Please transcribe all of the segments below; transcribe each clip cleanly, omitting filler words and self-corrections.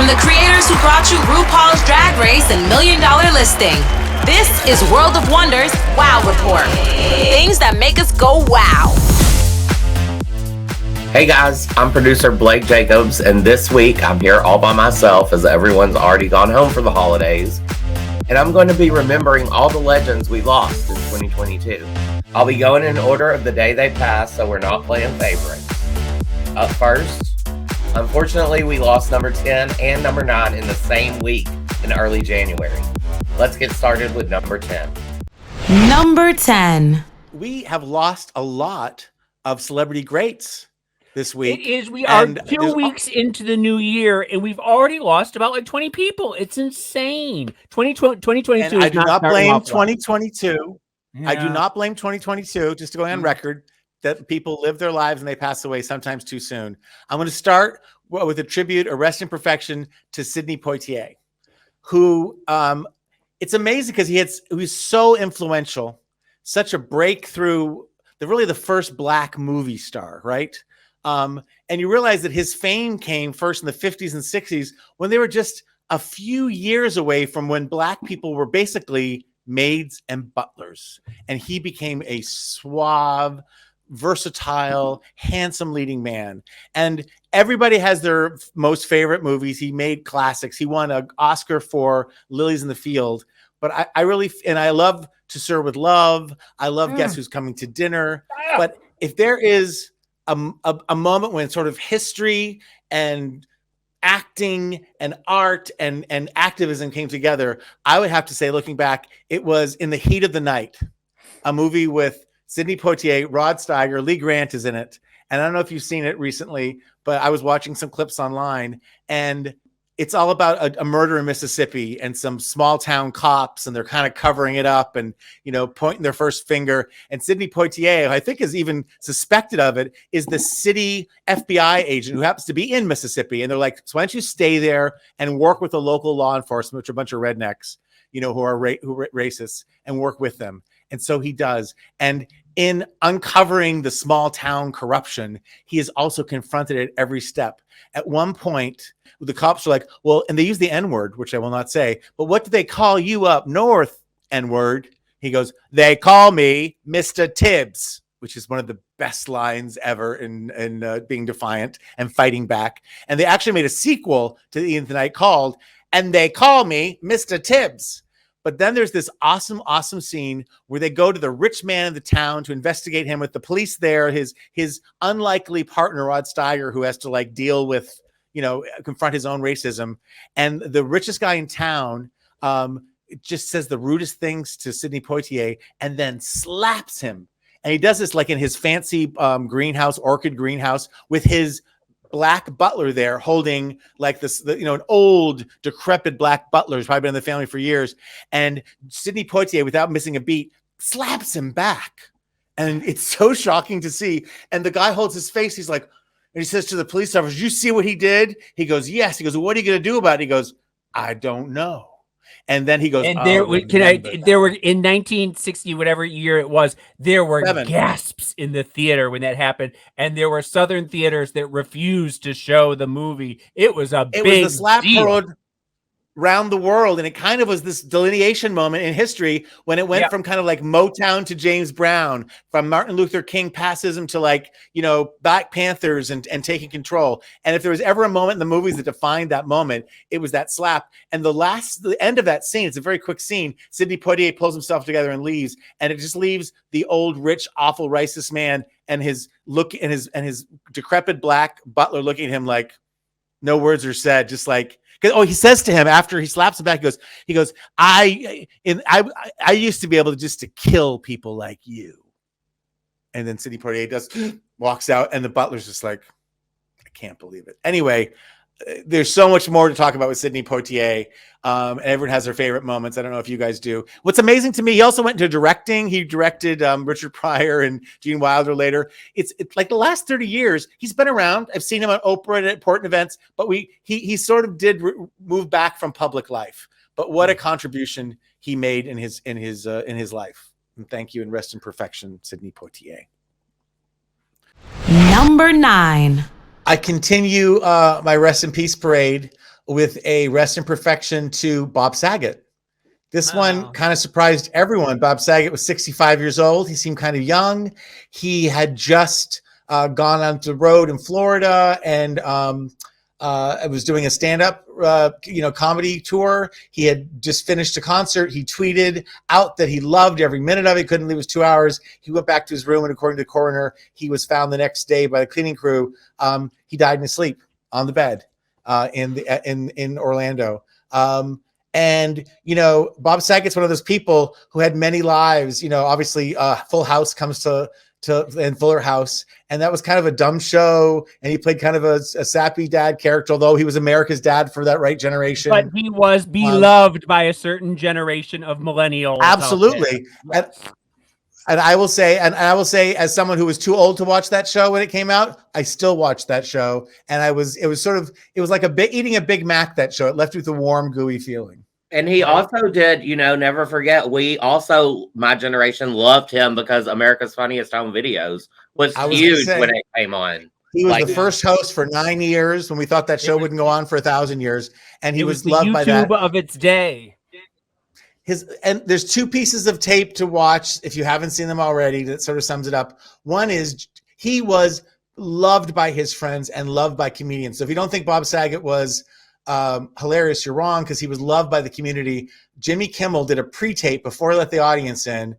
From the creators who brought you RuPaul's Drag Race and $1 Million Listing, this is World of Wonders Wow Report. Things that make us go wow. Hey guys, I'm producer Blake Jacobs, and this week I'm here all by myself as everyone's already gone home for the holidays. And I'm going to be remembering all the legends we lost in 2022. I'll be going in order of the day they passed, so we're not playing favorites. Up first, unfortunately, we lost number 10 and number 9 in the same week in early January. Let's get started with number 10. Number 10. We have lost a lot of celebrity greats this week. It is. We are 2 weeks into the new year, and we've already lost about like 20 people. It's insane. 2022 and is I do not blame 2022. Yeah. I do not blame 2022, just to go on record, that people live their lives and they pass away sometimes too soon. I'm going to start with a tribute, a rest in perfection, to Sidney Poitier, who it's amazing because he was so influential, such a breakthrough, really the first Black movie star, right? And you realize that his fame came first in the 50s and 60s when they were just a few years away from when Black people were basically maids and butlers. And he became a suave, versatile, handsome leading man. And everybody has their most favorite movies. He made classics. He won an Oscar for Lilies in the Field. But I love To Serve with Love. I love Guess Who's Coming to Dinner. But if there is a moment when sort of history and acting and art and activism came together, I would have to say, looking back, it was In the Heat of the Night, a movie with Sidney Poitier, Rod Steiger, Lee Grant is in it. And I don't know if you've seen it recently, but I was watching some clips online, and it's all about a murder in Mississippi and some small town cops, and they're kind of covering it up and, pointing their first finger. And Sidney Poitier, who I think is even suspected of it, is the city FBI agent who happens to be in Mississippi. And they're like, so why don't you stay there and work with the local law enforcement, which are a bunch of rednecks, who are racist, and work with them. And so he does. And in uncovering the small town corruption, he is also confronted at every step. At one point, the cops are like, well, and they use the N-word, which I will not say, but what do they call you up north, N-word? He goes, they call me Mr. Tibbs, which is one of the best lines ever in being defiant and fighting back. And they actually made a sequel to The End of the Night called, And They Call Me Mr. Tibbs. But then there's this awesome, awesome scene where they go to the rich man in the town to investigate him with the police there, his unlikely partner, Rod Steiger, who has to deal with, confront his own racism. And the richest guy in town just says the rudest things to Sidney Poitier and then slaps him. And he does this in his fancy greenhouse, orchid greenhouse, with his Black butler there holding an old decrepit Black butler who's probably been in the family for years. And Sidney Poitier, without missing a beat, slaps him back. And it's so shocking to see. And the guy holds his face. He's like, and he says to the police officer, did you see what he did? He goes, yes. He goes, what are you going to do about it? He goes, I don't know. And then he goes, and there were in 1960, whatever year it was, there were gasps in the theater when that happened. And there were Southern theaters that refused to show the movie. It was a big slap deal. parade around the world. And it kind of was this delineation moment in history when it went from kind of like Motown to James Brown, from Martin Luther King pacifism to Black Panthers and taking control. And if there was ever a moment in the movies that defined that moment, it was that slap. And the end of that scene, it's a very quick scene. Sidney Poitier pulls himself together and leaves. And it just leaves the old, rich, awful, racist man and his decrepit Black butler looking at him like no words are said, just like, he says to him after he slaps him back, he goes, I used to be able to kill people like you. And then Sidney Poitier walks out, and the butler's just like, I can't believe it. Anyway, there's so much more to talk about with Sidney Poitier. And everyone has their favorite moments. I don't know if you guys do. What's amazing to me, he also went into directing. He directed Richard Pryor and Gene Wilder later. It's like the last 30 years, he's been around. I've seen him on Oprah and at important events, but he sort of did move back from public life. But what a contribution he made in his life. And thank you, and rest in perfection, Sidney Poitier. Number 9. I continue my rest in peace parade with a rest in perfection to Bob Saget. This one kind of surprised everyone. Bob Saget was 65 years old. He seemed kind of young. He had just gone on the road in Florida and was doing a stand-up, comedy tour. He had just finished a concert. He tweeted out that he loved every minute of it. Couldn't leave. It was 2 hours. He went back to his room, and according to the coroner, he was found the next day by the cleaning crew. He died in his sleep on the bed in Orlando. And, Bob Saget's one of those people who had many lives. Obviously, Full House comes to and Fuller House, and that was kind of a dumb show. And he played kind of a sappy dad character, although he was America's dad for that right generation. But he was beloved by a certain generation of millennials. Absolutely. And I will say, as someone who was too old to watch that show when it came out, I still watched that show. And it was like eating a Big Mac, that show. It left you with a warm, gooey feeling. And he also did, never forget, my generation loved him because America's Funniest Home Videos was huge when it came on. He was the first host for 9 years when we thought that show wouldn't go on for 1,000 years. And he was loved by that. YouTube of its day. And there's two pieces of tape to watch if you haven't seen them already that sort of sums it up. One is he was loved by his friends and loved by comedians. So if you don't think Bob Saget was hilarious, you're wrong, because he was loved by the community. Jimmy Kimmel did a pre-tape before he let the audience in,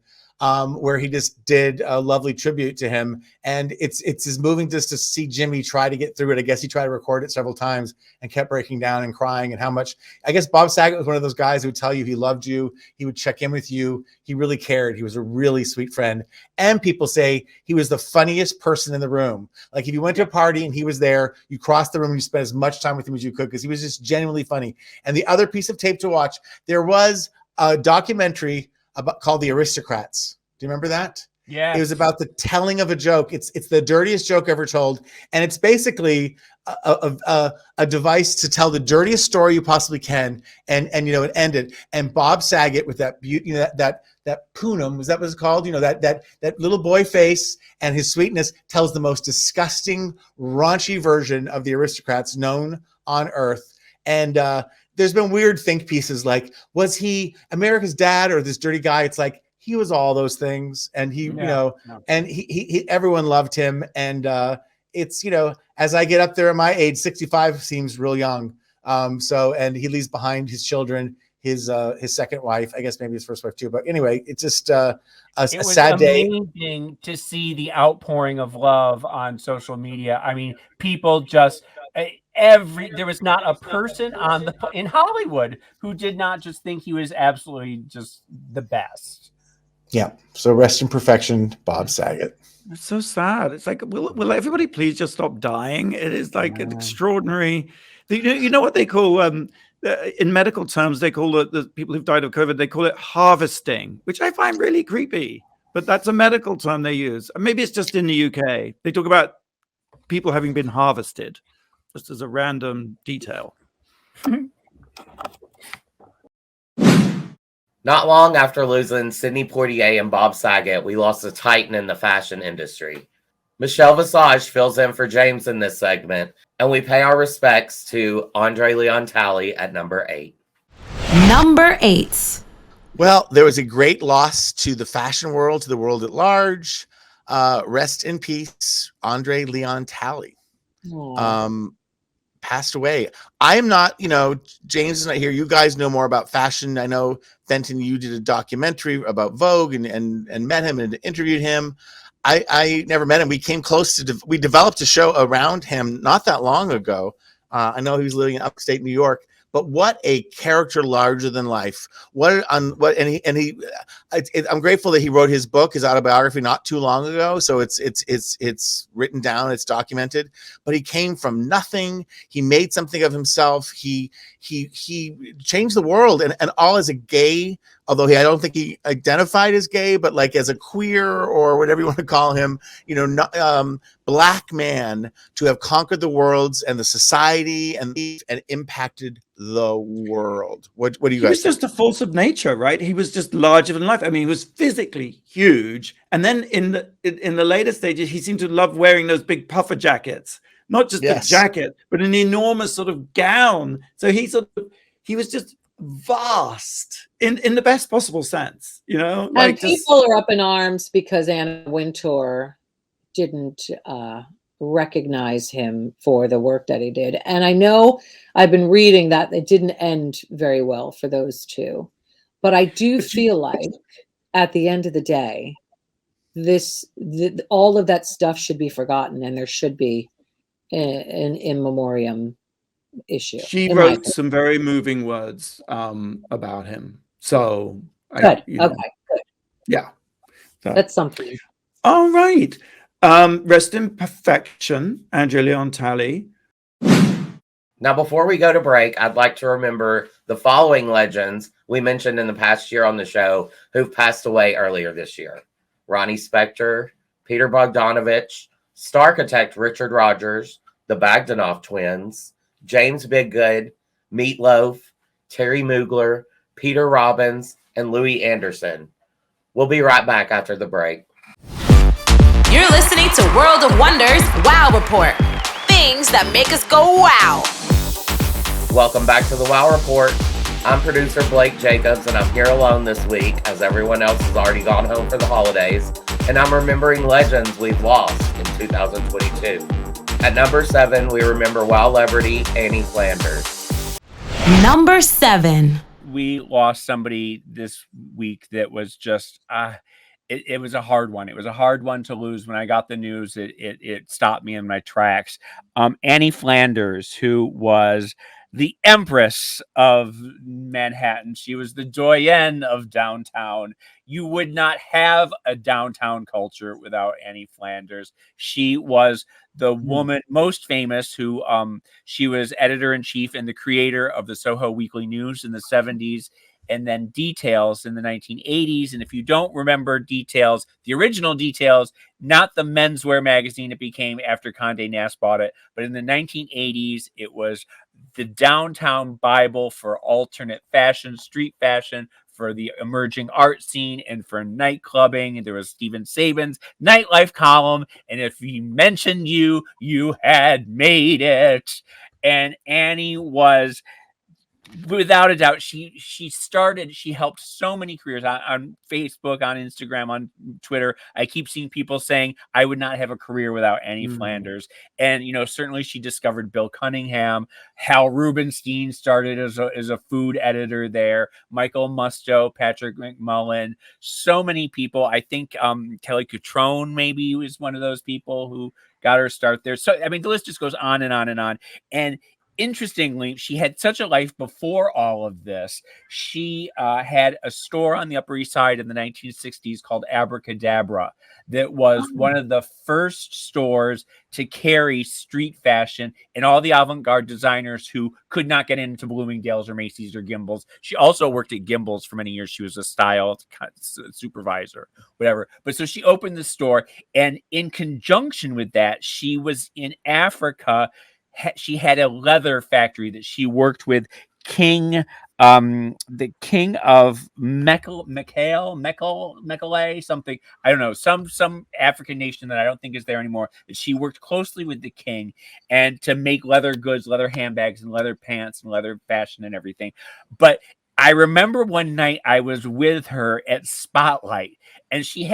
where he just did a lovely tribute to him. And it's as moving just to see Jimmy try to get through it. I guess he tried to record it several times and kept breaking down and crying, and how much, I guess Bob Saget was one of those guys who would tell you he loved you. He would check in with you. He really cared. He was a really sweet friend. And people say he was the funniest person in the room. Like if you went to a party and he was there, you crossed the room and you spent as much time with him as you could, because he was just genuinely funny. And the other piece of tape to watch, there was a documentary called The Aristocrats. Do you remember that? Yeah. It was about the telling of a joke. It's the dirtiest joke ever told. And it's basically a device to tell the dirtiest story you possibly can and end it. And Bob Saget with that beauty, that punum, was that what it's called? That little boy face and his sweetness tells the most disgusting, raunchy version of The Aristocrats known on earth. And there's been weird think pieces like, was he America's dad or this dirty guy? It's like, he was all those things, and and he everyone loved him. And it's, as I get up there at my age, 65 seems real young. And he leaves behind his children, his second wife, I guess maybe his first wife too. But anyway, it's just a sad day. It was amazing to see the outpouring of love on social media. I mean, people just there was not a person in Hollywood who did not just think he was absolutely just the best. Yeah. So rest in perfection, Bob Saget. It's so sad. It's like, will everybody please just stop dying? It is like an extraordinary. You know what they call in medical terms? They call the people who've died of COVID. They call it harvesting, which I find really creepy. But that's a medical term they use. Maybe it's just in the UK. They talk about people having been harvested, just as a random detail. Not long after losing Sidney Poitier and Bob Saget, we lost a titan in the fashion industry. Michelle Visage fills in for James in this segment, and we pay our respects to Andre Leon Talley at number 8. Number 8. Well, there was a great loss to the fashion world, to the world at large. Rest in peace, Andre Leon Talley. Passed away. I am not, James is not here. You guys know more about fashion. I know, Fenton, you did a documentary about Vogue and met him and interviewed him. I never met him. We came close to, we developed a show around him not that long ago. I know he was living in upstate New York, but what a character larger than life. I'm grateful that he wrote his book, his autobiography, not too long ago. So it's written down, it's documented, but he came from nothing. He made something of himself. He changed the world, and all as a gay, although I don't think he identified as gay, but like as a queer or whatever you want to call him, Black man, to have conquered the worlds and the society and impacted the world. What do you guys think? He was just a force of nature, right? He was just larger than life. I mean, he was physically huge. And then in the later stages, he seemed to love wearing those big puffer jackets. not just the jacket, but an enormous sort of gown. So he was just vast in the best possible sense, you know. And people are up in arms because Anna Wintour didn't recognize him for the work that he did. And I know I've been reading that it didn't end very well for those two. But I do feel like at the end of the day, all of that stuff should be forgotten, and there should be an in memoriam issue. She wrote some very moving words about him. So good. Good. Yeah. So. That's something. All right. Rest in perfection, Angela Talley. Now, before we go to break, I'd like to remember the following legends we mentioned in the past year on the show who've passed away earlier this year. Ronnie Spector, Peter Bogdanovich, Starchitect Richard Rogers, the Bogdanoff twins, James Biggood, Meatloaf, Terry Mugler, Peter Robbins, and Louis Anderson. We'll be right back after the break. You're listening to World of Wonders Wow Report. Things that make us go wow. Welcome back to the Wow Report. I'm producer Blake Jacobs, and I'm here alone this week as everyone else has already gone home for the holidays, and I'm remembering legends we've lost in 2022. At number 7, we remember Wow Celebrity Annie Flanders. Number 7. We lost somebody this week that was just it was a hard one. It was a hard one to lose. When I got the news, it stopped me in my tracks. Annie Flanders, who was the Empress of Manhattan. She was the doyenne of downtown. You would not have a downtown culture without Annie Flanders. She was the woman most famous who she was editor-in-chief and the creator of the Soho Weekly News in the 70s, and then Details in the 1980s. And if you don't remember Details, the original Details, not the menswear magazine it became after Condé Nast bought it, but in the 1980s, it was the downtown Bible for alternate fashion, street fashion, for the emerging art scene, and for night clubbing. And there was Steven Saban's nightlife column. And if he mentioned you, you had made it. And Annie was, without a doubt, she helped so many careers on Facebook, on Instagram, on Twitter. I keep seeing people saying I would not have a career without Annie Flanders. And, you know, certainly she discovered Bill Cunningham. Hal Rubenstein started as a food editor there. Michael Musto, Patrick McMullen, so many people. I think Kelly Cutrone maybe was one of those people who got her start there. So, I mean, the list just goes on and on and on. And interestingly, she had such a life before all of this. She had a store on the Upper East Side in the 1960s called Abracadabra that was one of the first stores to carry street fashion and all the avant-garde designers who could not get into Bloomingdale's or Macy's or Gimbel's. She also worked at Gimbel's for many years. She was a style supervisor, whatever. But so she opened the store, and in conjunction with that, she was in Africa. She had a leather factory that she worked with the king of Mekele, something, I don't know, some African nation that I don't think is there anymore. That she worked closely with the king and to make leather goods, leather handbags, and leather pants and leather fashion and everything. But I remember one night I was with her at Spotlight, and she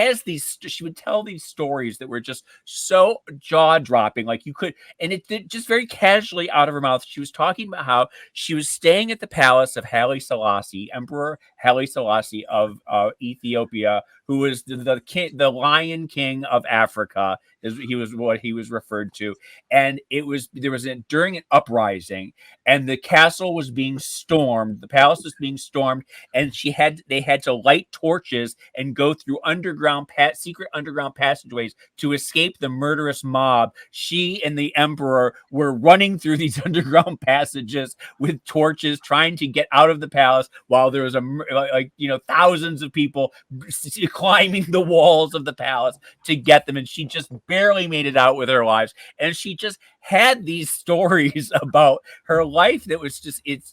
would tell these stories that were just so jaw-dropping, like you could, and it just very casually out of her mouth. She was talking about how she was staying at the palace of Haile Selassie, Emperor Haile Selassie of Ethiopia, who was the king, the Lion King of Africa, he was what he was referred to. And during an uprising, and the castle was being stormed, the palace was being stormed, and they had to light torches and go through secret underground passageways to escape the murderous mob. She and the emperor were running through these underground passages with torches, trying to get out of the palace, while there was thousands of people climbing the walls of the palace to get them. And she just barely made it out with her lives. And she just had these stories about her life that was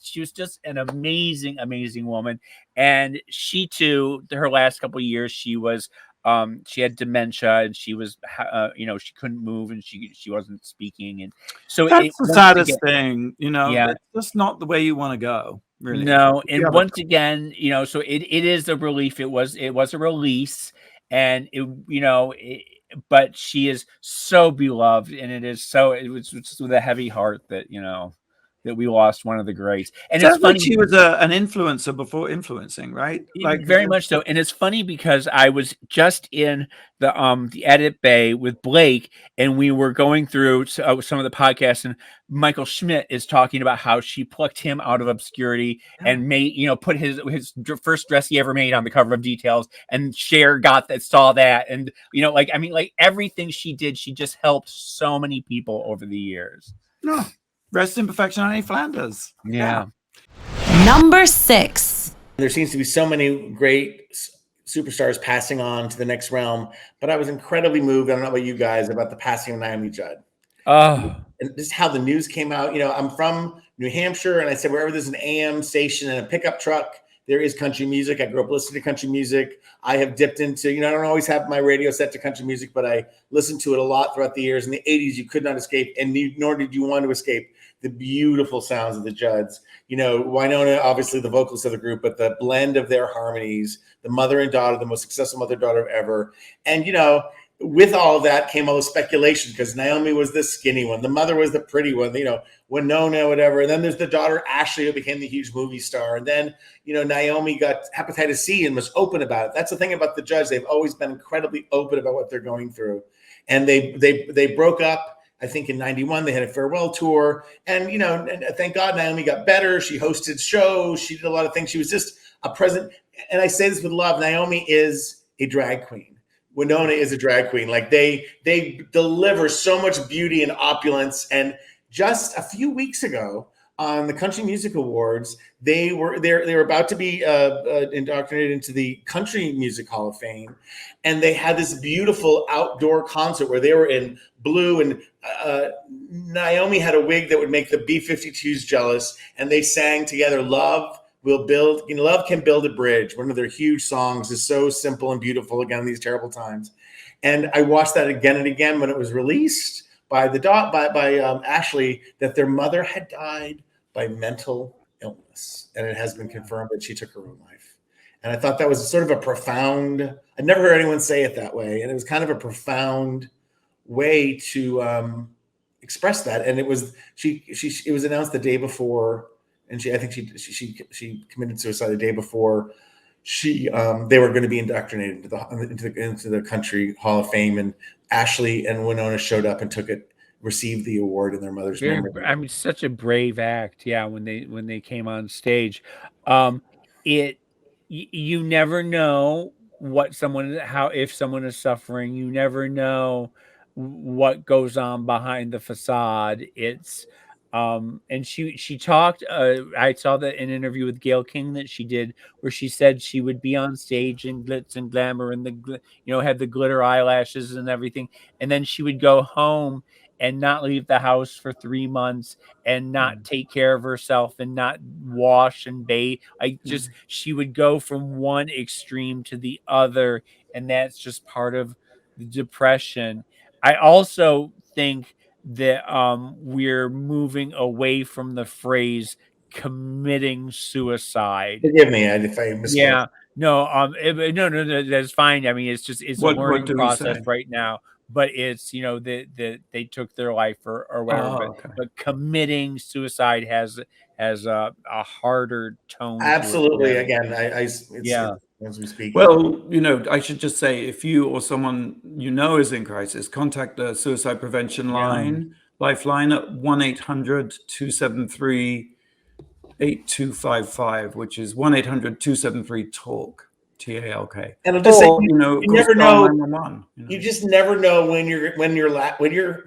she was just an amazing woman. And she too, her last couple of years, she was she had dementia, and she was she couldn't move, and she wasn't speaking, and so that's the once saddest again, thing, you know. yeah. That's just not the way you want to go, really. No, You and have a- once again, so it is a relief. It was a release, and but she is so beloved, and it was just with a heavy heart that that we lost one of the greats. And it's Sounds like funny, she was an influencer before influencing, right? Like very much so. And it's funny because I was just in the edit bay with Blake, and we were going through some of the podcasts, and Michael Schmidt is talking about how she plucked him out of obscurity and made put his first dress he ever made on the cover of Details, and Cher saw that, and everything she did, she just helped so many people over the years. no. Rest in perfection, Annie Flanders. Yeah. Number 6. There seems to be so many great superstars passing on to the next realm, but I was incredibly moved. I don't know about you guys, about the passing of Naomi Judd. Oh, And this is how the news came out. I'm from New Hampshire, and I said wherever there's an AM station and a pickup truck, there is country music. I grew up listening to country music. I have dipped into, I don't always have my radio set to country music, but I listened to it a lot throughout the years. In the 80s, you could not escape, and nor did you want to escape the beautiful sounds of the Judds. Winona, obviously the vocalist of the group, but the blend of their harmonies, the mother and daughter, the most successful mother-daughter ever. And, with all of that came all the speculation, because Naomi was the skinny one. The mother was the pretty one, Winona, whatever. And then there's the daughter, Ashley, who became the huge movie star. And then, Naomi got hepatitis C and was open about it. That's the thing about the Judds. They've always been incredibly open about what they're going through. And they broke up, I think, in 91. They had a farewell tour. And, and thank God Naomi got better. She hosted shows. She did a lot of things. She was just a present. And I say this with love. Naomi is a drag queen. Winona is a drag queen. Like they deliver so much beauty and opulence. And just a few weeks ago on the Country Music Awards, they were about to be indoctrinated into the Country Music Hall of Fame, and they had this beautiful outdoor concert where they were in blue, and Naomi had a wig that would make the B-52s jealous, and they sang together, "Love Will Build," Love Can Build a Bridge. One of their huge songs is so simple and beautiful, again, in these terrible times. And I watched that again and again when it was released by Ashley, that their mother had died by mental illness. And it has been confirmed that she took her own life. And I thought that was sort of a profound, I'd never heard anyone say it that way. And it was kind of a profound way to express that. And it was announced the day before, and I think she committed suicide the day before they were going to be indoctrinated into the Country Hall of Fame, and Ashley and Winona showed up and received the award in their mother's memory. I mean, such a brave act, yeah. When they came on stage, you never know if someone is suffering. You never know what goes on behind the facade. It's and she talked, I saw that in an interview with Gayle King that she did, where she said she would be on stage in glitz and glamour and have the glitter eyelashes and everything, and then she would go home and not leave the house for 3 months and not take care of herself and not wash and bathe. She would go from one extreme to the other, and that's just part of the depression. I also think that we're moving away from the phrase committing suicide. Forgive me if I misspoke. Yeah, no, that's fine. I mean, it's a learning process right now. But it's that they took their life or whatever. Okay. But committing suicide has a harder tone. Absolutely. To it. Again, yeah. As we speak. Well, I should just say, if you or someone is in crisis, contact the suicide prevention line, Lifeline, at 1-800-273-8255, which is 1-800-273-TALK. TALK. And I'll just say, you never know. You just never know when your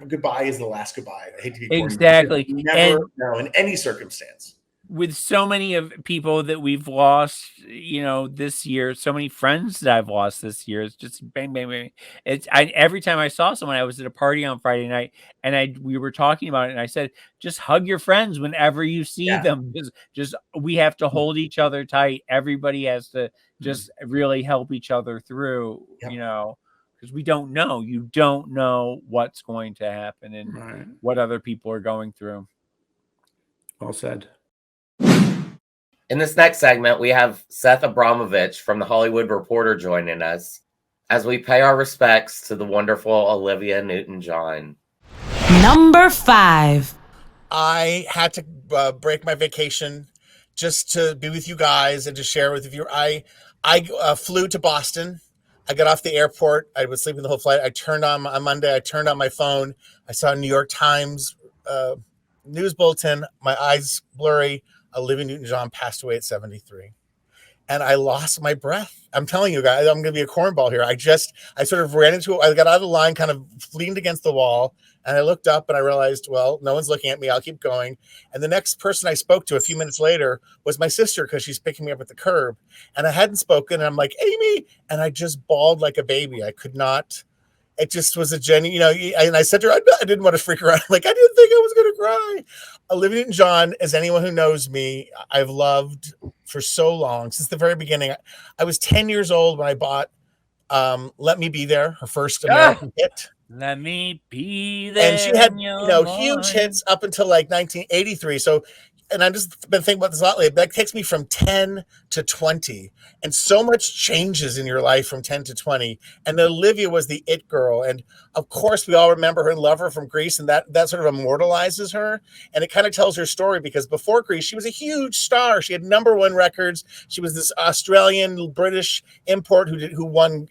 goodbye is the last goodbye. I hate to be exactly. You never know in any circumstance. with so many of people that we've lost, this year, so many friends that I've lost this year, it's just bang, bang, bang. Every time I saw someone, I was at a party on Friday night and we were talking about it. And I said, just hug your friends whenever you see them. Just, we have to hold each other tight. Everybody has to just really help each other through, because we don't know. You don't know what's going to happen and what other people are going through. Well said. In this next segment, we have Seth Abramovich from The Hollywood Reporter joining us as we pay our respects to the wonderful Olivia Newton-John. Number 5. I had to break my vacation just to be with you guys and to share with you. I flew to Boston. I got off the airport. I was sleeping the whole flight. On Monday, I turned on my phone. I saw a New York Times news bulletin. My eyes blurry. Olivia Newton-John passed away at 73. And I lost my breath. I'm telling you guys, I'm going to be a cornball here. I sort of ran into it. I got out of the line, kind of leaned against the wall. And I looked up and I realized, well, no one's looking at me. I'll keep going. And the next person I spoke to a few minutes later was my sister, because she's picking me up at the curb. And I hadn't spoken. And I'm like, Amy. And I just bawled like a baby. I could not. It just was a genuine, and I said to her, I didn't want to freak her out. Like, I didn't think I was going to cry. Olivia Newton-John, as anyone who knows me, I've loved for so long, since the very beginning. I was 10 years old when I bought Let Me Be There, her first American hit. Let me be there. And she had, huge hits up until like 1983. So, and I've just been thinking about this a lot lately. That takes me from 10 to 20. And so much changes in your life from 10 to 20. And Olivia was the it girl. And of course, we all remember her and love her from Grease. And that sort of immortalizes her. And it kind of tells her story, because before Grease, she was a huge star. She had #1 records. She was this Australian British import who won,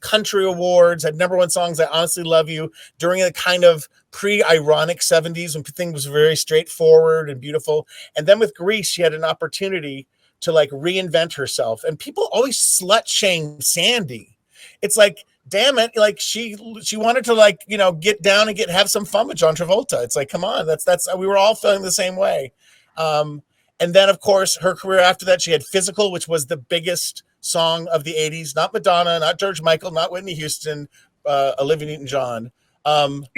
country awards, had #1 songs, I Honestly Love You, during a kind of pre-ironic 70s when things was very straightforward and beautiful. And then with Grease, she had an opportunity to like reinvent herself. And people always slut shame Sandy. It's like, damn it, like she wanted to like, get down and have some fun with John Travolta. It's like, come on, that's we were all feeling the same way. And then of course her career after that, she had Physical, which was the biggest song of the 80s, not Madonna, not George Michael, not Whitney Houston, Olivia Newton-John. And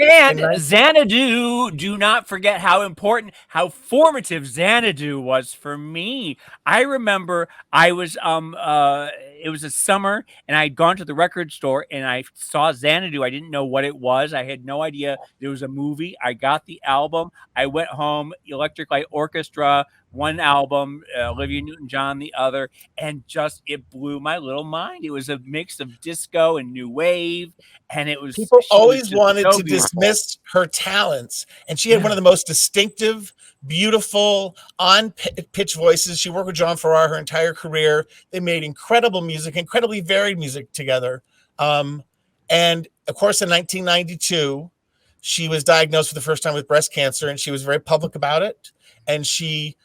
Xanadu, do not forget how formative Xanadu was for me. I remember I was it was a summer and I'd gone to the record store and I saw Xanadu. I didn't know what it was. I had no idea there was a movie. I got the album. I went home, Electric Light Orchestra, one album, Olivia Newton-John the other, and just it blew my little mind. It was a mix of disco and new wave, and it was people always wanted so to beautiful. dismiss her talents, and she had one of the most distinctive, beautiful, on-pitch voices. She worked with John Farrar her entire career. They made incredible music, incredibly varied music together. And of course, in 1992, she was diagnosed for the first time with breast cancer, and she was very public about it. And she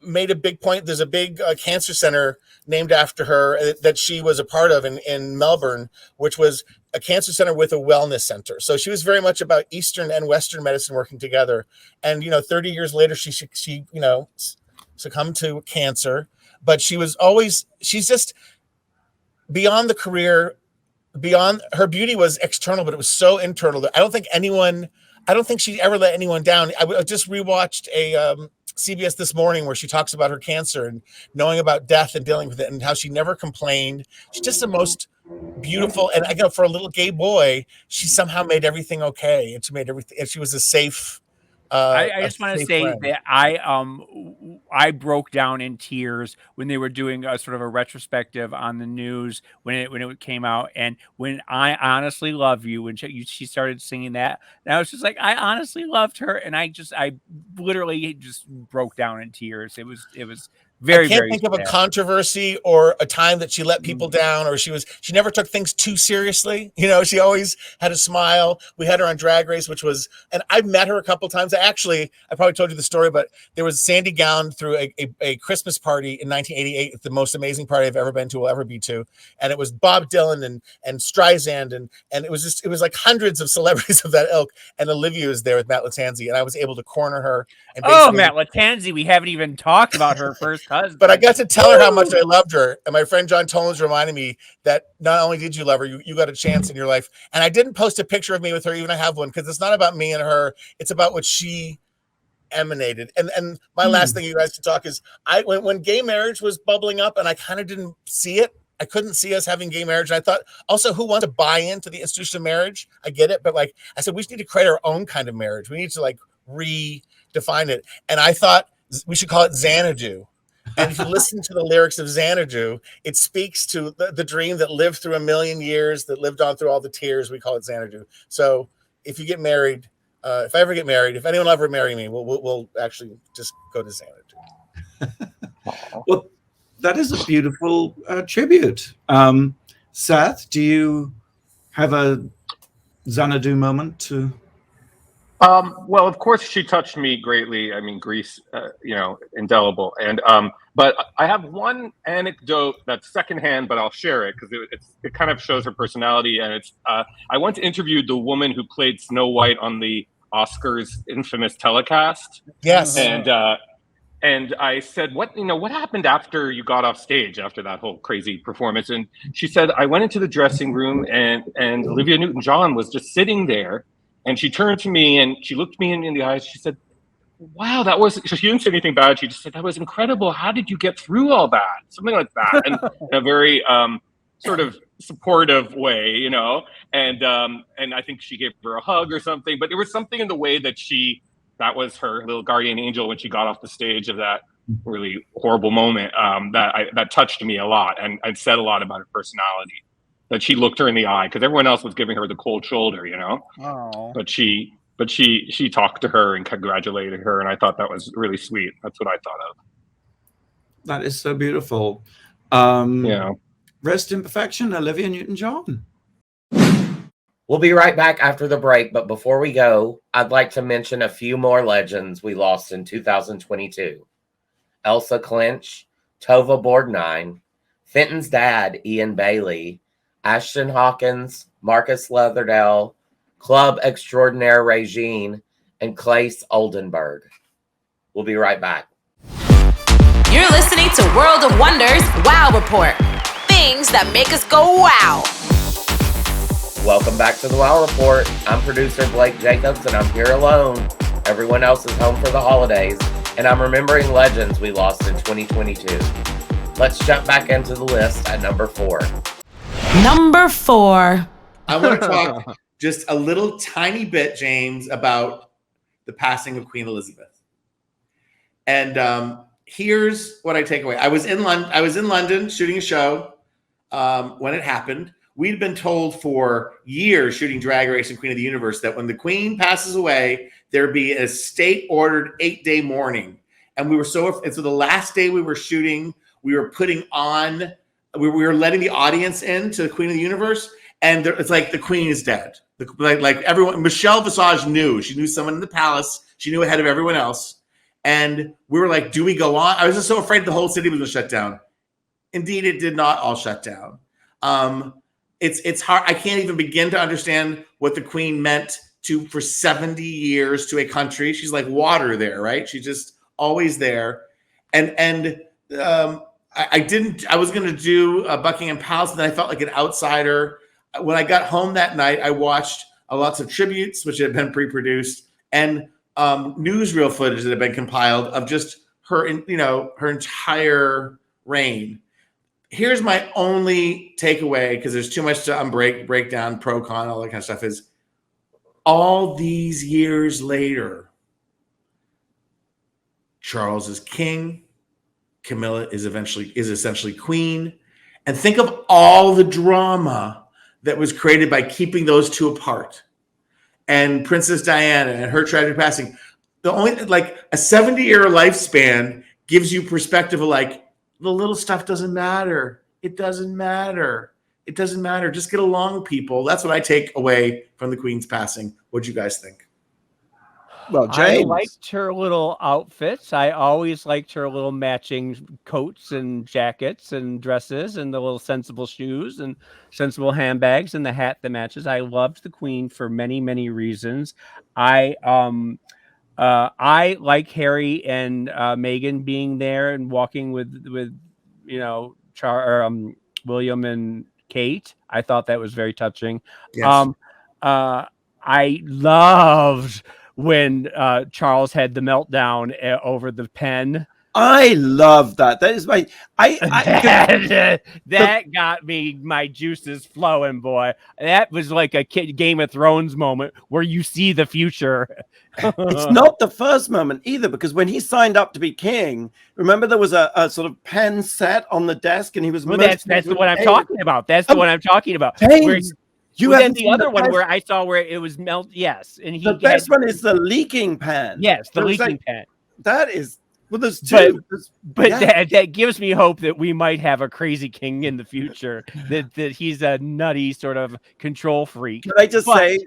made a big point. There's a big cancer center named after her that she was a part of in Melbourne, which was a cancer center with a wellness center. So she was very much about Eastern and Western medicine working together. And 30 years later, she succumbed to cancer. But she's just beyond the career. Beyond her beauty was external, but it was so internal that I don't think she ever let anyone down. I just rewatched a CBS This Morning where she talks about her cancer and knowing about death and dealing with it and how she never complained. She's just the most beautiful. And for a little gay boy, she somehow made everything okay. And she made everything. And she was a safe. I just want to say that I broke down in tears when they were doing a sort of a retrospective on the news when it came out, and when I Honestly Love You, when she started singing that, and I was just like, I honestly loved her, and I literally just broke down in tears. It was Very, I can't very think of a sad. controversy or a time that she let people down, or she never took things too seriously. You know, she always had a smile. We had her on Drag Race, which was, and I've met her a couple times. I probably told you the story, but there was Sandy Gown through a Christmas party in 1988, the most amazing party I've ever been to, will ever be to. And it was Bob Dylan and Streisand, and it was like hundreds of celebrities of that ilk. And Olivia was there with Matt Latanzi, and I was able to corner her. And Matt Latanzi, we haven't even talked about her first husband. But I got to tell her how much I loved her. And my friend John Tolan's reminded me that not only did you love her, you got a chance in your life. And I didn't post a picture of me with her, even I have one, because it's not about me and her. It's about what she emanated. And my last thing you guys to talk is, when gay marriage was bubbling up, and I kind of didn't see it. I couldn't see us having gay marriage. And I thought, also, who wants to buy into the institution of marriage? I get it. But like I said, we just need to create our own kind of marriage. We need to like redefine it. And I thought we should call it Xanadu. And if you listen to the lyrics of Xanadu, it speaks to the dream that lived through a million years, that lived on through all the tears. We call it Xanadu. So if you get married, if I ever get married, if anyone will ever marry me, we'll actually just go to Xanadu. Well, that is a beautiful tribute. Seth, do you have a Xanadu moment to? Well, of course, she touched me greatly. I mean, Grease, indelible. And but I have one anecdote that's secondhand, but I'll share it because it kind of shows her personality. And it's I once interviewed the woman who played Snow White on the Oscars infamous telecast. Yes. And I said, what happened after you got off stage after that whole crazy performance? And she said, I went into the dressing room and Olivia Newton-John was just sitting there. And she turned to me and she looked me in the eyes. She said, wow, she didn't say anything bad. She just said, that was incredible. How did you get through all that? Something like that. And in a very sort of supportive way, and I think she gave her a hug or something. But there was something in the way that that was her little guardian angel when she got off the stage of that really horrible moment that touched me a lot and said a lot about her personality. That she looked her in the eye because everyone else was giving her the cold shoulder, Oh. But she talked to her and congratulated her, and I thought that was really sweet. That's what I thought of. That is so beautiful. Rest in perfection, Olivia Newton-John. We'll be right back after the break, but before we go, I'd like to mention a few more legends we lost in 2022. Elsa Clinch, Tova Borgnine, Fenton's dad, Ian Bailey, Ashton Hawkins, Marcus Leatherdale, Club Extraordinaire Regine, and Clace Oldenburg. We'll be right back. You're listening to World of Wonders Wow Report. Things that make us go wow. Welcome back to the Wow Report. I'm producer Blake Jacobs, and I'm here alone. Everyone else is home for the holidays, and I'm remembering legends we lost in 2022. Let's jump back into the list at number 4. Number 4. I want to talk just a little tiny bit, James, about the passing of Queen Elizabeth. And here's what I take away. I was in London shooting a show when it happened. We'd been told for years, shooting Drag Race and Queen of the Universe, that when the Queen passes away, there'd be a state-ordered 8-day mourning. And so the last day we were shooting, we were putting on. We were letting the audience in to the Queen of the Universe, and it's like the Queen is dead. Like everyone, Michelle Visage knew. She knew someone in the palace. She knew ahead of everyone else. And we were like, do we go on? I was just so afraid the whole city was going to shut down. Indeed, it did not all shut down. It's hard. I can't even begin to understand what the Queen meant for 70 years to a country. She's like water there, right? She's just always there. I was going to do Buckingham Palace, and then I felt like an outsider. When I got home that night, I watched lots of tributes, which had been pre-produced, and newsreel footage that had been compiled of just her entire reign. Here's my only takeaway, because there's too much to break down, pro, con, all that kind of stuff, is all these years later, Charles is king. Camilla is essentially queen. And think of all the drama that was created by keeping those two apart. And Princess Diana and her tragic passing. The only, like, a 70-year lifespan gives you perspective of like, the little stuff doesn't matter. It doesn't matter. It doesn't matter. Just get along, people. That's what I take away from the Queen's passing. What'd you guys think? Well, I James. liked her little outfits. I always liked her little matching coats and jackets and dresses and the little sensible shoes and sensible handbags and the hat that matches. I loved the Queen for many, many reasons. I like Harry and Meghan being there and walking with William and Kate. I thought that was very touching. Yes. I loved when Charles had the meltdown over the pen. I love that. That is my that got me my juices flowing, boy. That was like a Game of Thrones moment where you see the future. It's not the first moment either, because when he signed up to be king, remember there was a sort of pen set on the desk, and he was. Well, that's the one I'm talking about. That's the one I'm talking about. You then the other one where I saw where it was melt. Yes, and the best one is the leaking pen. Yes, the leaking pen. That is. Well, there's two. But that gives me hope that we might have a crazy king in the future. that he's a nutty sort of control freak. Can I just play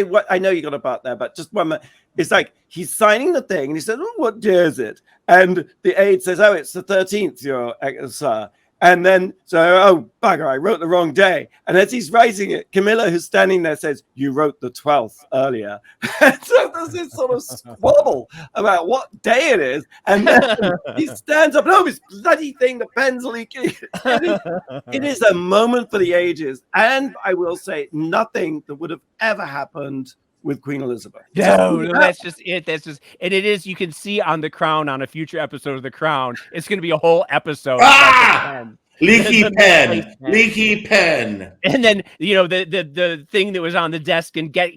what I know you got about there, but just one minute. It's like he's signing the thing, and he said, "Oh, what day is it?" And the aide says, "Oh, it's the 13th, your sir." And then, oh, bugger, I wrote the wrong day. And as he's writing it, Camilla, who's standing there, says, "You wrote the 12th earlier." And so there's this sort of squabble about what day it is. And then he stands up, "Oh, this bloody thing, the pen's leaking." It is a moment for the ages. And I will say, nothing that would have ever happened with Queen Elizabeth. No, that's just it. That's just, and it is. You can see on The Crown, on a future episode of The Crown, it's going to be a whole episode. Leaky pen, leaky pen. And then the thing that was on the desk, and get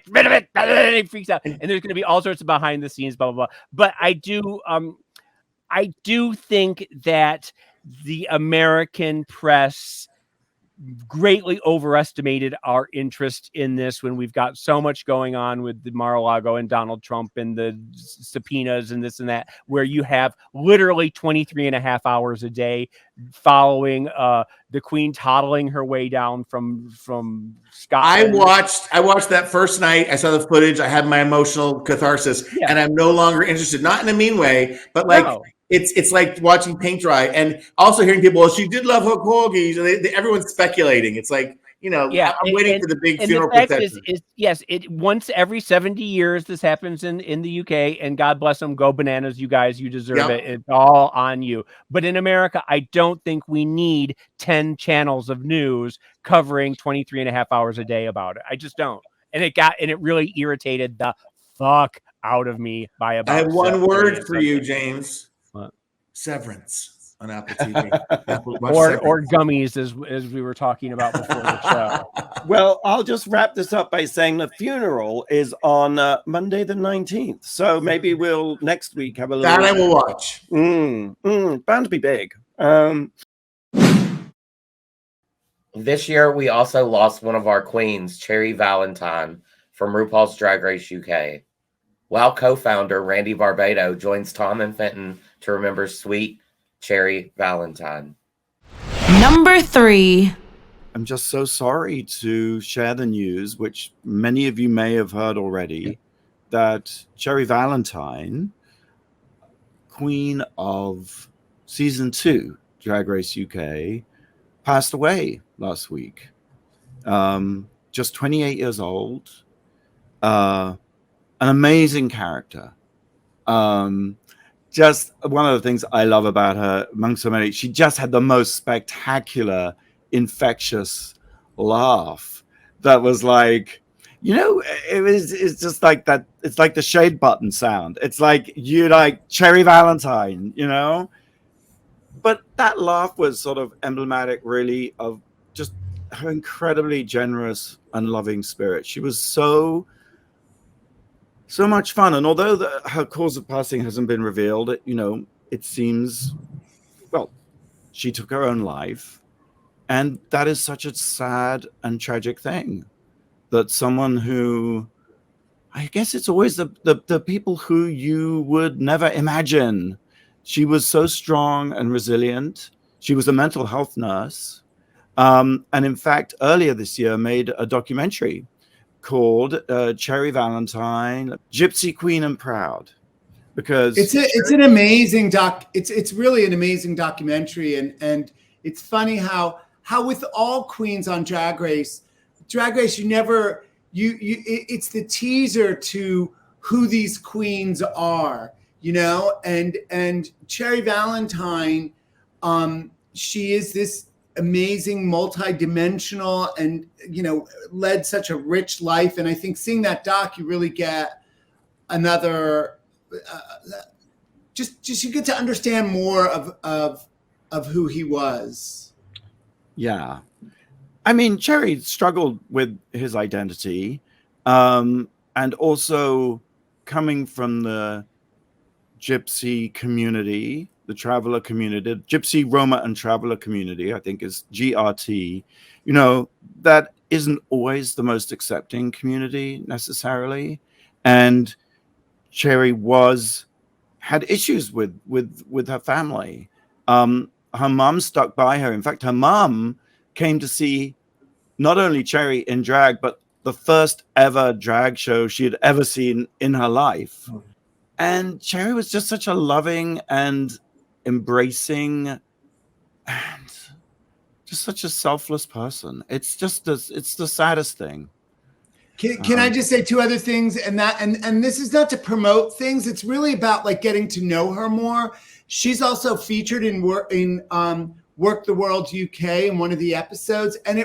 rid of it. And he freaks out. And there's going to be all sorts of behind the scenes, blah blah blah. But I do think that the American press greatly overestimated our interest in this when we've got so much going on with the Mar-a-Lago and Donald Trump and the subpoenas and this and that, where you have literally 23 and a half hours a day following the Queen toddling her way down from Scotland. I watched that first night. I saw the footage. I had my emotional catharsis, and I'm no longer interested. Not in a mean way, but like. No. It's like watching paint dry, and also hearing people. Well, she did love her corgis, and everyone's speculating. It's like I'm waiting for the big funeral procession. It once every 70 years this happens in the UK, and God bless them, go bananas, you guys, you deserve it. It's all on you. But in America, I don't think we need 10 channels of news covering 23 and a half hours a day about it. I just don't. And it really irritated the fuck out of me by about. I have one word for you, James. Severance on Apple TV. or gummies, as we were talking about before the show. Well, I'll just wrap this up by saying the funeral is on Monday the 19th. So maybe we'll next week have a little. That I will watch. Bound to be big. This year, we also lost one of our queens, Cherry Valentine, from RuPaul's Drag Race UK. WoW co-founder Randy Barbado joins Tom and Fenton to remember sweet Cherry Valentine. Number 3. I'm just so sorry to share the news, which many of you may have heard already, that Cherry Valentine, queen of season 2 Drag Race UK, passed away last week. Just 28 years old. An amazing character. Just one of the things I love about her, among so many, she just had the most spectacular, infectious laugh that was like, it's just like that. It's like the shade button sound. It's like you like Cherry Valentine, But that laugh was sort of emblematic, really, of just her incredibly generous and loving spirit. She was so much fun. And although her cause of passing hasn't been revealed, it seems, well, she took her own life. And that is such a sad and tragic thing, that someone who, I guess it's always the people who you would never imagine She was so strong and resilient. She was a mental health nurse. And in fact, earlier this year made a documentary called Cherry Valentine, Gypsy Queen and Proud. Because it's an amazing it's really an amazing documentary, and it's funny how with all queens on Drag Race you never it's the teaser to who these queens are, and Cherry Valentine, she is this amazing multi-dimensional and led such a rich life, and I think seeing that doc you really get another just you get to understand more of who he was. Yeah, I mean, Cherry struggled with his identity, and also coming from the gypsy community, the traveler community, gypsy, Roma, and traveler community, I think is GRT. That isn't always the most accepting community necessarily, and Cherry had issues with her family. Her mom stuck by her. In fact, her mom came to see not only Cherry in drag, but the first ever drag show she had ever seen in her life. And Cherry was just such a loving and embracing and just such a selfless person. It's the saddest thing. Can I just say two other things, and this is not to promote things. It's really about like getting to know her more. She's also featured in Work the World UK in one of the episodes, and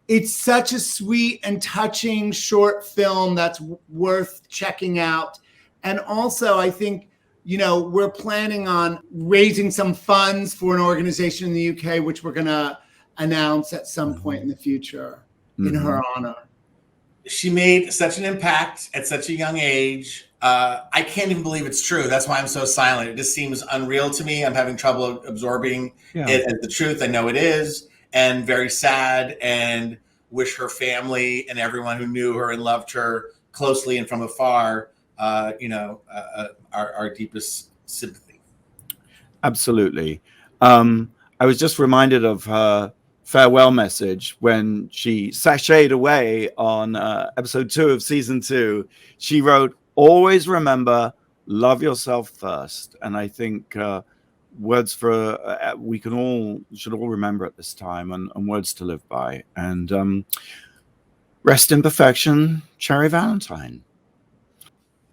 it's such a sweet and touching short film that's worth checking out. And also, I think we're planning on raising some funds for an organization in the UK, which we're going to announce at some point in the future in her honor. She made such an impact at such a young age. I can't even believe it's true. That's why I'm so silent. It just seems unreal to me. I'm having trouble absorbing it as the truth. I know it is, and very sad, and wish her family and everyone who knew her and loved her closely and from afar, our deepest sympathy. Absolutely. I was just reminded of her farewell message when she sashayed away on episode 2 of season 2. She wrote, "Always remember, love yourself first." And I think words we should all remember at this time, and words to live by. And rest in perfection, Cherry Valentine.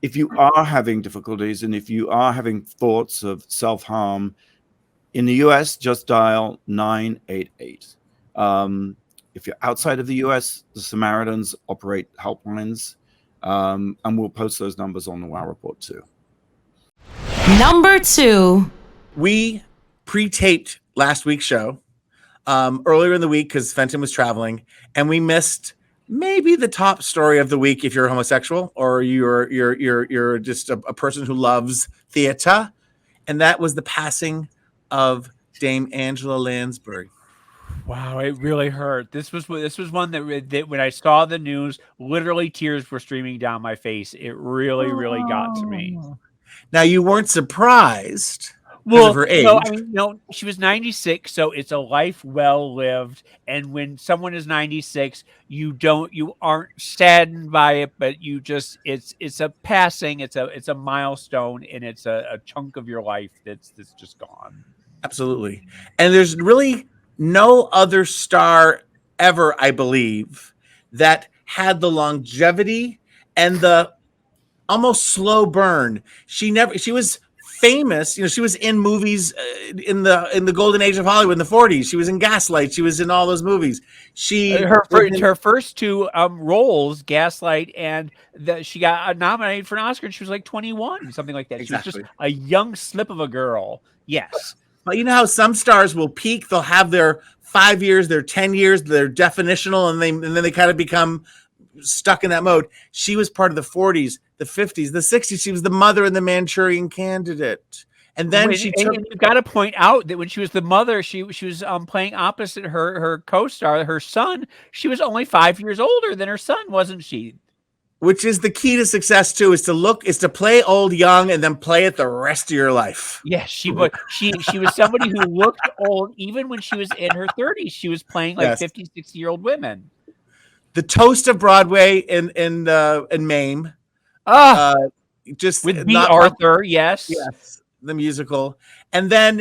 If you are having difficulties and if you are having thoughts of self-harm, in the US, just dial 988. If you're outside of the US, the Samaritans operate helplines, and we'll post those numbers on the WOW Report too. Number 2. We pre-taped last week's show earlier in the week because Fenton was traveling, and we missed maybe the top story of the week if you're homosexual or you're just a person who loves theater, and that was the passing of Dame Angela Lansbury. Wow, it really hurt. This was one that when I saw the news, literally tears were streaming down my face. It really got to me. Now, you weren't surprised because of her age. No, she was 96, so it's a life well lived. And when someone is 96, you aren't saddened by it, but it's a passing, it's a milestone, and it's a chunk of your life that's just gone. Absolutely. And there's really no other star ever, I believe, that had the longevity and the almost slow burn. She was famous. She was in movies in the golden age of Hollywood in the 40s. She was in Gaslight. She was in all those movies. Her first two roles, Gaslight, and she got nominated for an Oscar. She was like 21, something like that. Exactly. She was just a young slip of a girl. Yes. But you know how some stars will peak? They'll have their 5 years, their 10 years, their definitional, and then they kind of become stuck in that mode. She was part of the 40s, the 50s, the 60s. She was the mother in The Manchurian Candidate. And then you've got to point out that when she was the mother, she was playing opposite her co-star, her son. She was only 5 years older than her son, wasn't she? which is the key to success too, is to play old young and then play it the rest of your life. Yes, she was somebody who looked old even when she was in her 30s. She was playing like Yes. 50, 60-year-old women. The toast of Broadway in Mame. Just With B. not Arthur, yes. Yes, the musical. And then,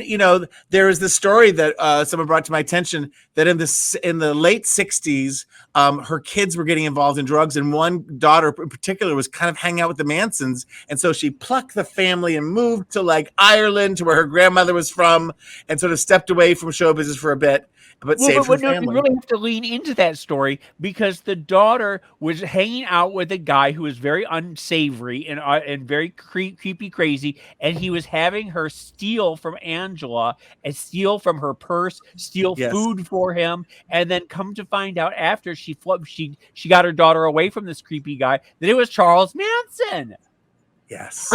there is the story that someone brought to my attention that in the late 60s, her kids were getting involved in drugs, and one daughter in particular was kind of hanging out with the Mansons. And so she plucked the family and moved to like Ireland, to where her grandmother was from, and sort of stepped away from show business for a bit. But saved her family. You really have to lean into that story, because the daughter was hanging out with a guy who was very unsavory and very creepy, crazy, and he was having her steal from Angela and steal from her purse, steal food for him, and then come to find out after she got her daughter away from this creepy guy that it was Charles Manson. Yes.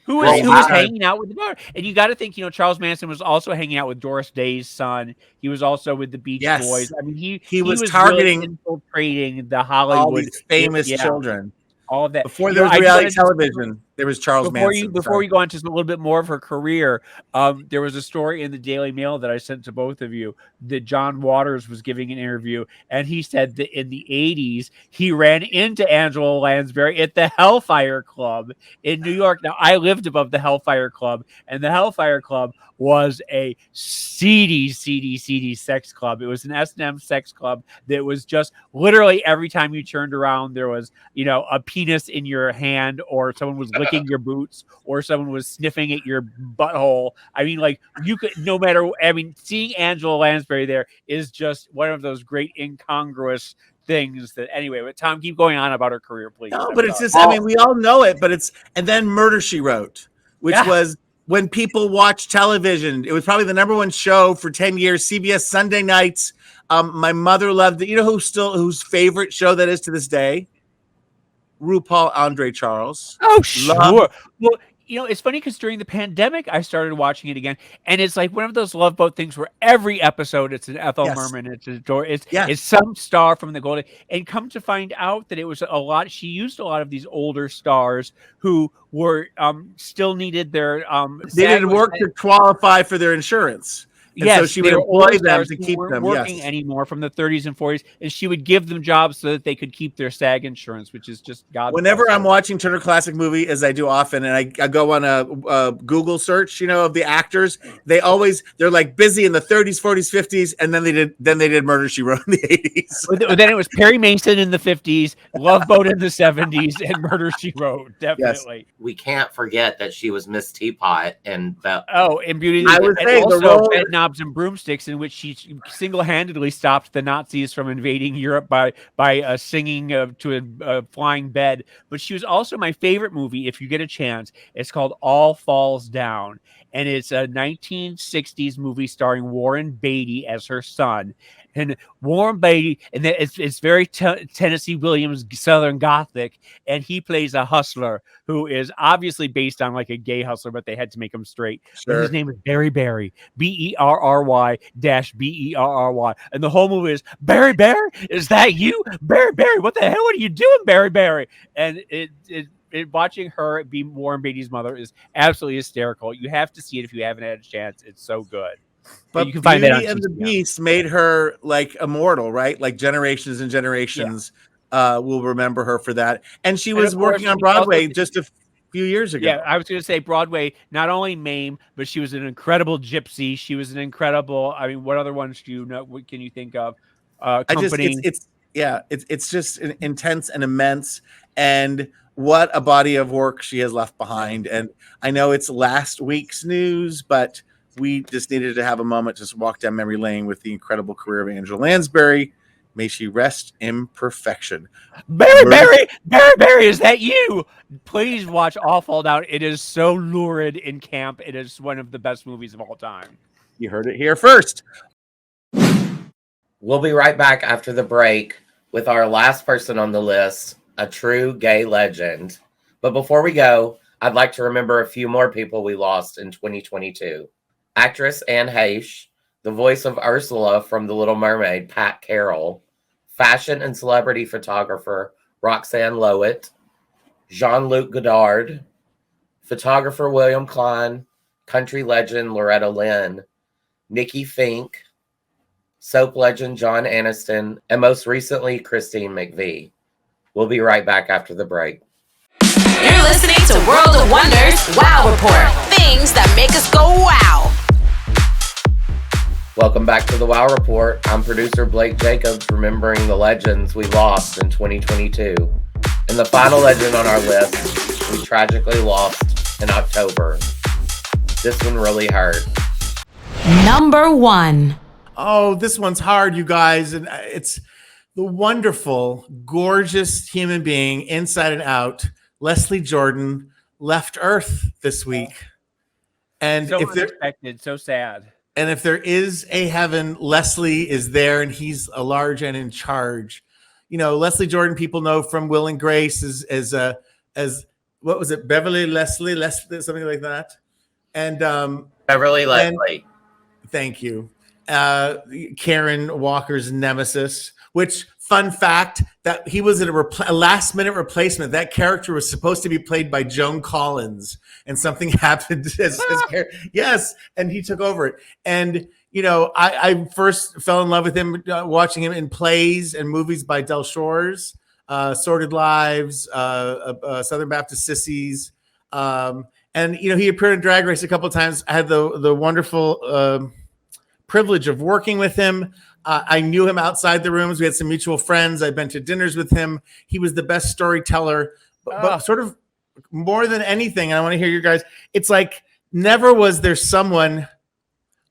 Who was hanging out with the daughter. And you got to think, Charles Manson was also hanging out with Doris Day's son. He was also with the Beach Boys. I mean, he was targeting, really infiltrating the Hollywood, all these famous children. All of that. Before there was reality television, there was Charles Manson. Before we go on to a little bit more of her career, there was a story in the Daily Mail that I sent to both of you that John Waters was giving an interview, and he said that in the 80s, he ran into Angela Lansbury at the Hellfire Club in New York. Now, I lived above the Hellfire Club, and the Hellfire Club was a seedy sex club. It was an S&M sex club that was just literally every time you turned around, there was, a penis in your hand, or someone was licking your boots, or someone was sniffing at your butthole. I mean, like, you could, seeing Angela Lansbury there is just one of those great incongruous things that, anyway, but Tom, keep going on about her career, please. No, but it's just, we all know it, but and then Murder, She Wrote, which was when people watch television. It was probably the number one show for 10 years, CBS Sunday nights. My mother loved it. You know whose favorite show that is to this day? RuPaul Andre Charles. Oh, sure. Well, it's funny because during the pandemic, I started watching it again, and it's like one of those Love Boat things where every episode it's an Ethel Merman, it's some star from the Golden, and come to find out that it was she used a lot of these older stars who were still needed their they didn't work to qualify for their insurance. And so she would employ them to keep them working anymore from the 30s and 40s, and she would give them jobs so that they could keep their SAG insurance, which is just God. Whenever I'm watching Turner Classic Movie, as I do often, and I go on a Google search, of the actors, they're like busy in the 30s, 40s, 50s, and then they did Murder, She Wrote in the 80s. Then it was Perry Mason in the 50s, Love Boat in the 70s, and Murder, She Wrote. Definitely. Yes. We can't forget that she was Miss Teapot and Beauty. I would say the role. Knobs and Broomsticks, in which she single-handedly stopped the Nazis from invading Europe by singing to a flying bed. But she was also my favorite movie, if you get a chance. It's called All Falls Down, and it's a 1960s movie starring Warren Beatty as her son. And Warren Beatty, and it's very Tennessee Williams Southern Gothic, and he plays a hustler who is obviously based on like a gay hustler, but they had to make him straight. Sure. His name is Barry, Berry, Berry Berry, and the whole movie is Barry, is that you, Barry? What the hell are you doing, Barry? And watching her be Warren Beatty's mother is absolutely hysterical. You have to see it if you haven't had a chance. It's so good. But you can find Beauty and the Beast made her like immortal, right? Like generations and generations will remember her for that. And she was working on Broadway just a few years ago. Yeah, I was going to say Broadway, not only Mame, but she was an incredible gypsy. She was an incredible, what other ones do you know? What can you think of? Company. It's just intense and immense. And what a body of work she has left behind. And I know it's last week's news, but we just needed to have a moment to just walk down memory lane with the incredible career of Angela Lansbury. May she rest in perfection. Barry, is that you? Please watch All Fall Down. It is so lurid in camp. It is one of the best movies of all time. You heard it here first. We'll be right back after the break with our last person on the list, a true gay legend. But before we go, I'd like to remember a few more people we lost in 2022. Actress Anne Heche, the voice of Ursula from The Little Mermaid, Pat Carroll, fashion and celebrity photographer Roxanne Lowitt, Jean-Luc Godard, photographer William Klein, country legend Loretta Lynn, Nikki Fink, soap legend John Aniston, and most recently, Christine McVie. We'll be right back after the break. You're listening to World of Wonders Wow Report. Things that make us go wow. Welcome back to the Wow Report. I'm producer Blake Jacobs, remembering the legends we lost in 2022. And the final legend on our list, we tragically lost in October. This one really hurt. Number 1. Oh, this one's hard, you guys. And it's the wonderful, gorgeous human being, inside and out, Leslie Jordan, left Earth this week. And So if there, unexpected, so sad. and if there is a heaven, Leslie is there, and he's a large and in charge. You know, Leslie Jordan, people know from Will and Grace as what was it, Beverly Leslie, something like that. And Beverly Leslie. thank you. Karen Walker's nemesis, which, fun fact, that he was a last-minute replacement. That character was supposed to be played by Joan Collins, and something happened. Yes, and he took over it. And, you know, I first fell in love with him watching him in plays and movies by Del Shores, Sordid Lives, Southern Baptist Sissies. And, you know, he appeared in Drag Race a couple of times. I had the wonderful privilege of working with him. I knew him outside the rooms. We had some mutual friends. I've been to dinners with him. He was the best storyteller, but sort of more than anything, and I want to hear you guys, it's like never was there someone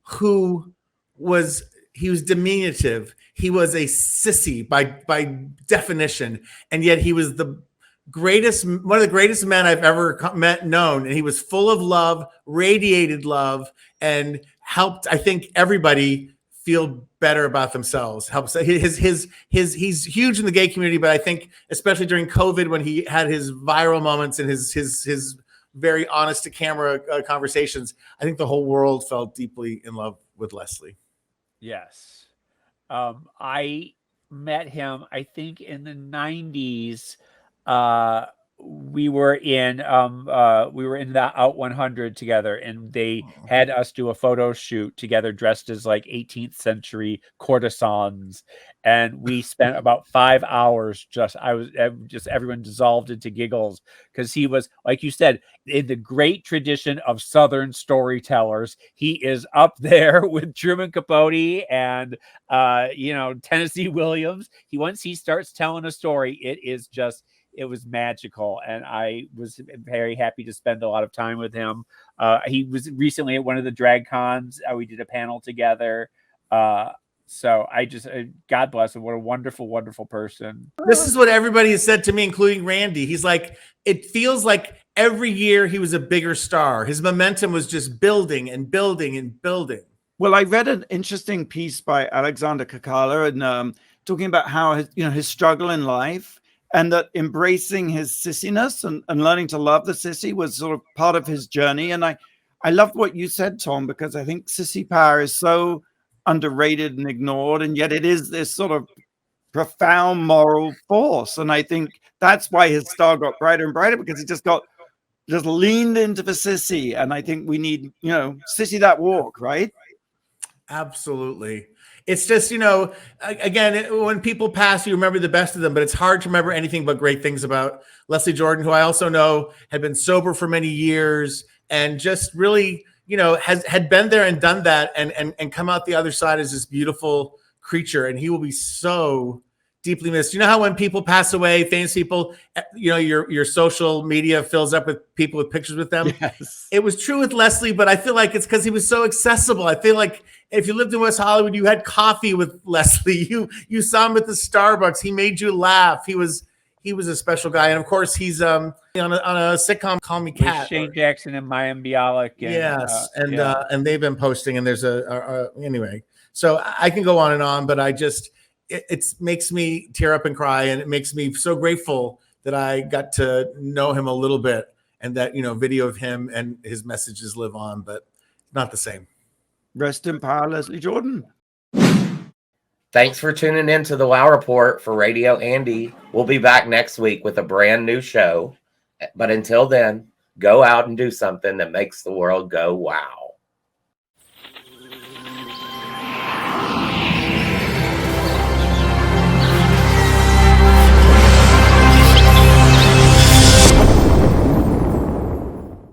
who was, he was diminutive. He was a sissy by definition, and yet he was the greatest, one of the greatest men I've ever known. And he was full of love, radiated love, and helped, I think, everybody feel better about themselves. Helps he's huge in the gay community, but I think especially during COVID, when he had his viral moments and his very honest to camera conversations, I think the whole world fell deeply in love with Leslie. Yes. I met him, I think, in the 90s. We were in the Out 100 together, and they had us do a photo shoot together dressed as like 18th century courtesans, and we spent about 5 hours just everyone dissolved into giggles, because he was, like you said, in the great tradition of Southern storytellers. He is up there with Truman Capote and Tennessee Williams. Once he starts telling a story, it was magical, and I was very happy to spend a lot of time with him. He was recently at one of the DragCons. We did a panel together. So I just, God bless him. What a wonderful, wonderful person. This is what everybody has said to me, including Randy. He's like, it feels like every year he was a bigger star. His momentum was just building and building and building. Well, I read an interesting piece by Alexander Kakala, and talking about how his struggle in life, and that embracing his sissiness and learning to love the sissy was sort of part of his journey. And I loved what you said, Tom, because I think sissy power is so underrated and ignored, and yet it is this sort of profound moral force. And I think that's why his star got brighter and brighter, because he just leaned into the sissy. And I think we need, sissy that walk, right? Absolutely. It's just, again, when people pass, you remember the best of them, but it's hard to remember anything but great things about Leslie Jordan, who I also know had been sober for many years and just really, had been there and done that and come out the other side as this beautiful creature. And he will be so deeply missed. You know how when people pass away, famous people, your social media fills up with people with pictures with them? Yes. It was true with Leslie, but I feel like it's because he was so accessible. I feel like if you lived in West Hollywood, you had coffee with Leslie. You saw him at the Starbucks. He made you laugh. He was a special guy. And of course, he's on a sitcom, Call Me Kat. Shane Jackson and Mayim Bialik. Yes. And they've been posting, and there's anyway. So I can go on and on, but I just, it makes me tear up and cry, and it makes me so grateful that I got to know him a little bit, and that, video of him and his messages live on, but not the same. Rest in power, Leslie Jordan. Thanks for tuning in to the Wow Report for Radio Andy. We'll be back next week with a brand new show. But until then, go out and do something that makes the world go wow.